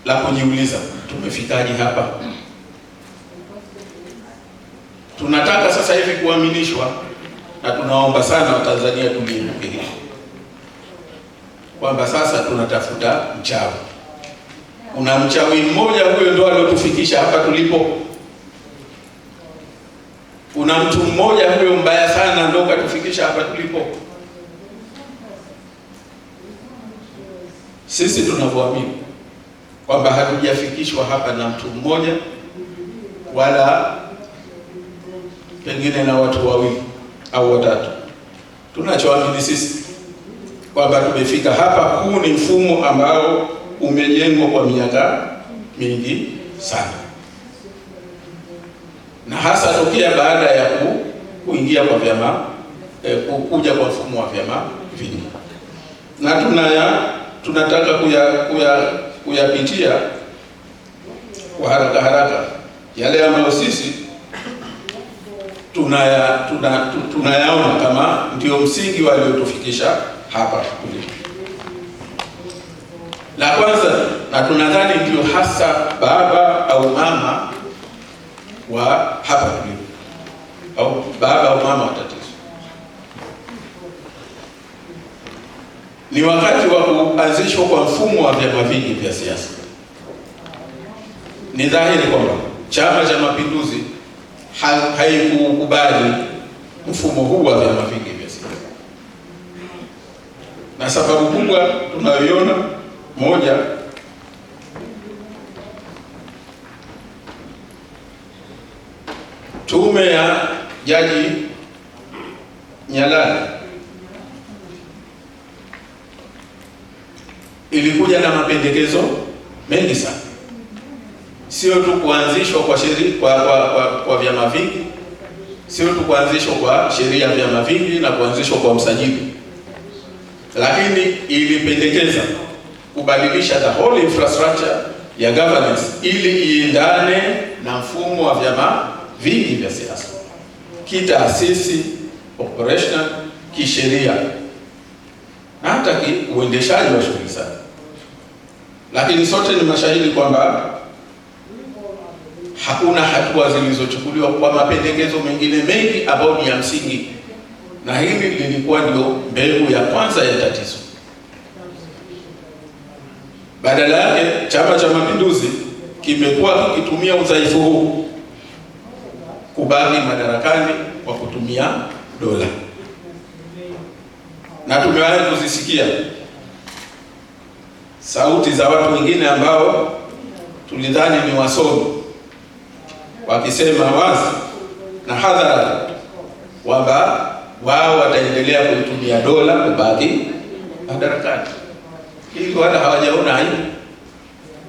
la kujiuliza, tumefikaje hapa? Tunataka sasa hivi kuaminishwa, na tunaomba sana Watanzania tuliinuke hili, kwamba sasa tunatafuta mchawi. Kuna mchawi mmoja, huyo ndo aliotufikisha hapa tulipo. Kuna mtu mmoja, huyo mbaya sana, ndo katufikisha hapa tulipo. Sisi tunavyoamini kwamba hatujafikishwa hapa na mtu mmoja, wala pengine na watu wawili au watatu. Tunachoamini sisi kwamba tumefika hapa, huu ni mfumo ambao umejengwa kwa miaka mingi sana, na hasa tokea baada ya kuingia kwa vyama kuja kwa mfumo wa vyama vingi, na tunataka kuyapitia kwa haraka yale ambayo sisi tunayaona kama ndio msingi waliotufikisha hapa tulipo. La kwanza, na tunadhani ndio hasa baba au mama wa hapa tulipo, au baba au mama wa tatizo, ni wakati wa kuanzishwa kwa mfumo wa vyama vingi vya siasa. Ni dhahiri kwamba Chama cha Mapinduzi haikukubali mfumo huu wa vyama vingi vya siasa, na sababu kubwa tunayoiona, moja, tume ya Jaji Nyalali ilikuja na mapendekezo mengi sana, sio tu kuanzishwa kwa sheria kwa vyama vingi, sio tu kuanzishwa kwa sheria ya vyama vingi na kuanzishwa kwa msajili, lakini ilipendekeza kubadilisha the whole infrastructure ya governance ili iendane na mfumo wa vyama vingi vya siasa, kitaasisi, operational, kisheria na hata uendeshaji wa shughuli zake. Lakini sote ni mashahidi kwamba hakuna hatua zilizochukuliwa kwa mapendekezo mengine mengi ambayo ni ya msingi, na hili lilikuwa ndio mbegu ya kwanza ya tatizo. Badala yake Chama cha Mapinduzi kimekuwa kikitumia udhaifu huu kubaki madarakani kwa kutumia dola, na tumewahi kuzisikia sauti za watu wengine ambao tulidhani ni wasomi wakisema wazi na hadhara kwamba wao wataendelea kuitumia dola kubaki madarakani. Hili wala hawajaona aibu.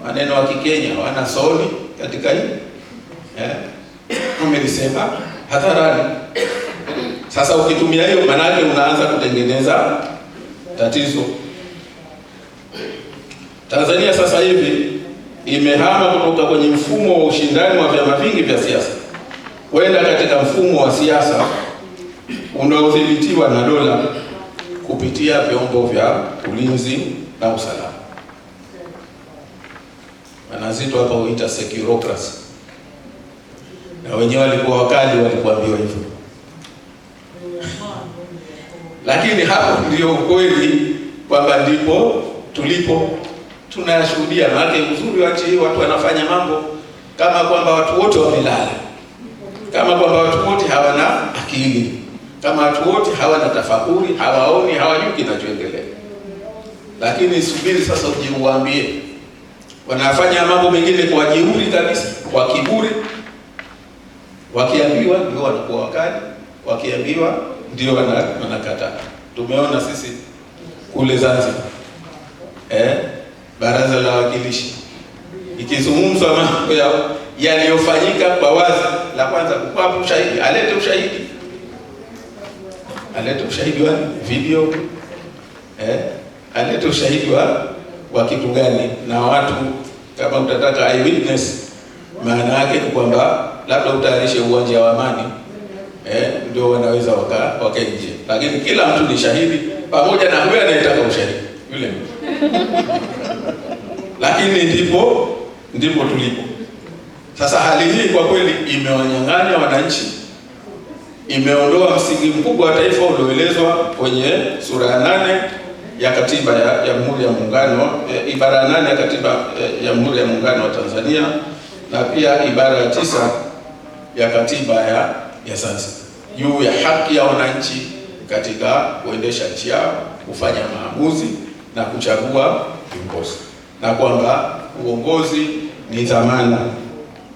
Maneno wa Kikenya wana soni katika hili. Umelisema hadharani. Sasa ukitumia hiyo, manake unaanza kutengeneza tatizo. Tanzania sasa hivi imehama kutoka kwenye mfumo wa ushindani wa vyama vingi vya siasa kwenda katika mfumo wa siasa unaodhibitiwa na dola kupitia vyombo vya ulinzi na usalama. Wanazito hapa huita securocracy, na wenyewe walikuwa wakali, walikuambiwa hivyo. Lakini hapo ndio ukweli kwamba ndipo tulipo tunayashuhudia. Maana uzuri wa nchi hii, watu wanafanya mambo kama kwamba watu wote wamelala, kama kwamba watu wote hawana akili, kama watu wote hawana tafakuri, hawaoni, hawajui kinachoendelea. Lakini subiri sasa uje uambie, wanafanya mambo mengine kwa jeuri kabisa, kwa kiburi. Wakiambiwa ndio wanakuwa wakali, wakiambiwa ndio wanakataa. Tumeona sisi kule Zanzibar, Baraza la Wawakilishi ikizungumzwa mambo yaliyofanyika kwa wazi, la kwanza kupa ushahidi, alete ushahidi wa video, alete ushahidi wa kitu gani, na watu kama utataka eyewitness, maana yake ni kwamba labda utayarishe uwanja wa Amani, ndio wanaweza wakaingia. Lakini kila mtu ni shahidi, pamoja na huyo anayetaka ushahidi yule. Lakini lakini ndipo tulipo sasa. Hali hii kwa kweli imewanyang'anya wananchi, imeondoa msingi mkubwa wa taifa ulioelezwa kwenye sura ya 8 ya katiba ya Jamhuri ya Muungano, ibara ya 8 ya katiba ya Jamhuri ya Muungano wa Tanzania, na pia ibara ya 9 ya katiba ya Zanzibar juu ya haki ya wananchi katika kuendesha nchi yao, kufanya maamuzi na kuchagua viongozi, na kwamba uongozi ni dhamana,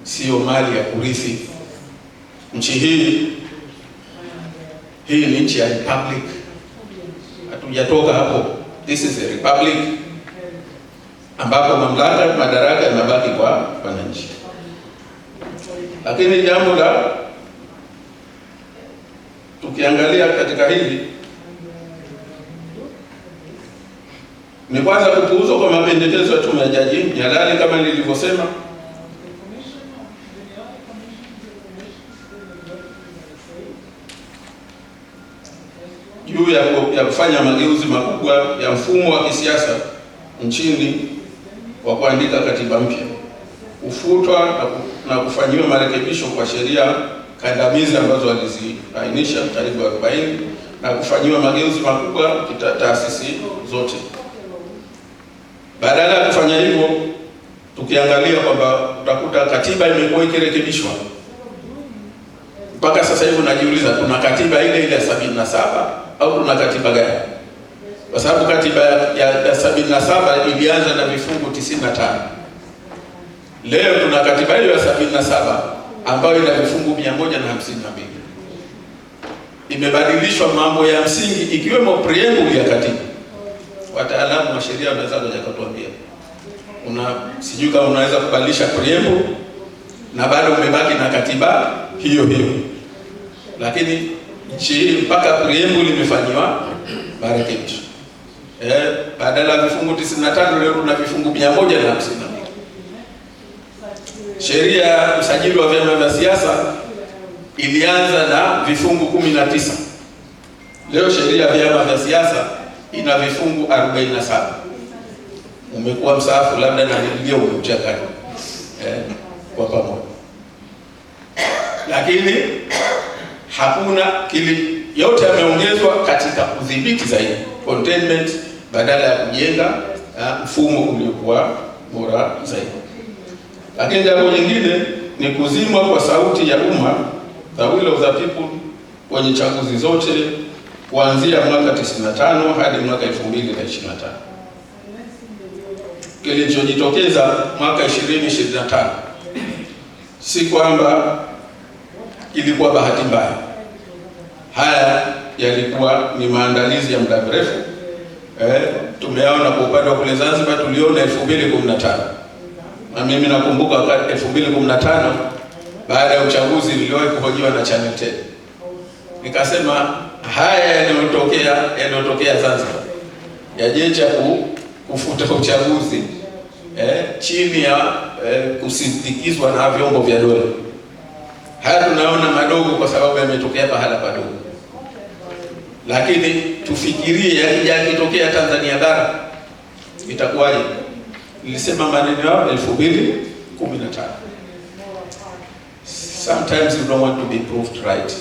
sio mali ya kurithi. Nchi hii ni nchi ya republic, hatujatoka hapo. This is a republic ambapo madaraka yanabaki kwa wananchi. Lakini jambo la tukiangalia katika hili ni kwanza kupuuzwa kwa mapendekezo ya Tume ya Jaji Nyalali kama nilivyosema, juu ya kufanya mageuzi makubwa ya mfumo wa kisiasa nchini kwa kuandika katiba mpya, kufutwa na kufanyiwa marekebisho kwa sheria kandamizi ambazo waliziainisha karibu 40 na kufanyiwa mageuzi makubwa taasisi zote. Badala ya kufanya hivyo, tukiangalia kwamba utakuta katiba imekuwa ikirekebishwa mpaka sasa hivi, unajiuliza tuna katiba ile ya 77 au tuna katiba gani? Kwa sababu katiba ya 77 ilianza na vifungu 95. Leo tuna katiba hiyo ya 77 ambayo ina vifungu 152. Imebadilishwa mambo ya msingi ikiwemo preamble ya katiba. Wataalamu wa sheria wanaweza kutuambia, sijui kama unaweza kubadilisha preamble na bado umebaki na katiba hiyo, lakini nchi hii mpaka preamble imefanywa marekebisho. Badala ya vifungu 95 leo tuna vifungu 152. Sheria ya usajili wa vyama vya siasa ilianza na vifungu 19. Leo sheria ya vyama vya siasa ina vifungu 47. Umekuwa msaafu labda na ndio umechaka kwa pamoja, lakini hakuna yote yameongezwa katika kudhibiti zaidi, containment, badala ya kujenga mfumo uliokuwa bora zaidi. Lakini jambo jingine ni kuzimwa kwa sauti ya umma, the will of the people, kwenye chaguzi zote kuanzia mwaka 95 hadi mwaka 2025. Kilichojitokeza mwaka 2025 si kwamba ilikuwa bahati mbaya. Haya yalikuwa ni maandalizi ya muda mrefu. Tumeona kwa upande wa kule Zanzibar, tuliona 2015. Na mimi nakumbuka wakati 2015 baada ya uchaguzi niliwahi kuhojiwa na Channel 10. Nikasema haya yanayotokea Zanzibar yajecha kufuta uchaguzi chini ya kusindikizwa na vyombo vya dola. Haya tunaona madogo kwa sababu yametokea pahala padogo, lakini tufikirie yakitokea Tanzania bara itakuwaje? Nilisema maneno yao 2015. Sometimes you don't want to be proved right.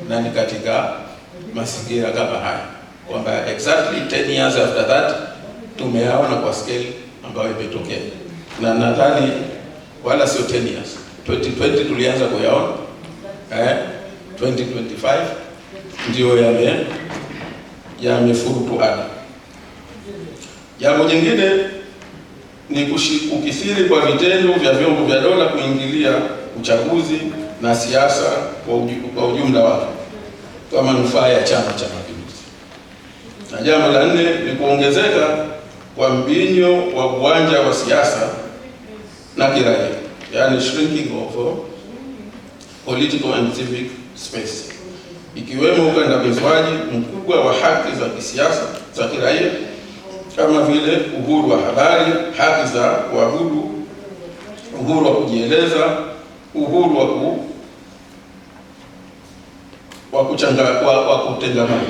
Na ni katika mazingira kama haya kwamba exactly 10 years after that tumeona kwa scale ambayo imetokea, na nadhani wala sio 10 years. 2020 tulianza kuyaona, 2025 ndio yamefurutu ada. Jambo jingine ni kukithiri kwa vitendo vya vyombo vya dola kuingilia uchaguzi na siasa kwa ujumla wake kwa manufaa ya Chama cha Mapinduzi. Na jambo la 4 ni kuongezeka kwa mbinyo wa uwanja wa siasa na kiraia, yani shrinking of political and civic space, ikiwemo ukandamizwaji mkubwa wa haki za kisiasa za kiraia kama vile uhuru wa habari, haki za kuabudu, uhuru wa kujieleza, uhuru wa kutengamana.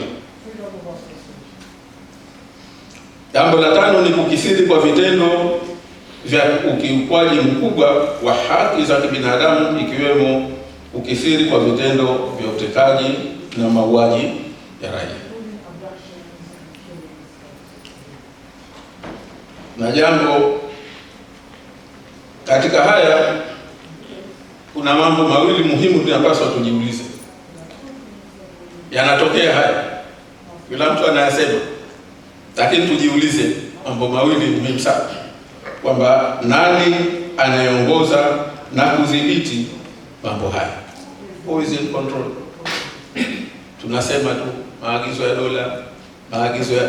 Jambo la 5 ni kukithiri kwa vitendo vya ukiukwaji mkubwa wa haki za kibinadamu, ikiwemo ukithiri kwa vitendo vya utekaji na mauaji ya raia. Na jambo katika haya, kuna mambo mawili muhimu tunapaswa tujiulize. Yanatokea haya, kila mtu anayasema, lakini tujiulize mambo mawili muhimu sana, kwamba nani anayeongoza na kudhibiti mambo haya? Who is in control? Tunasema tu maagizo ya dola, maagizo ya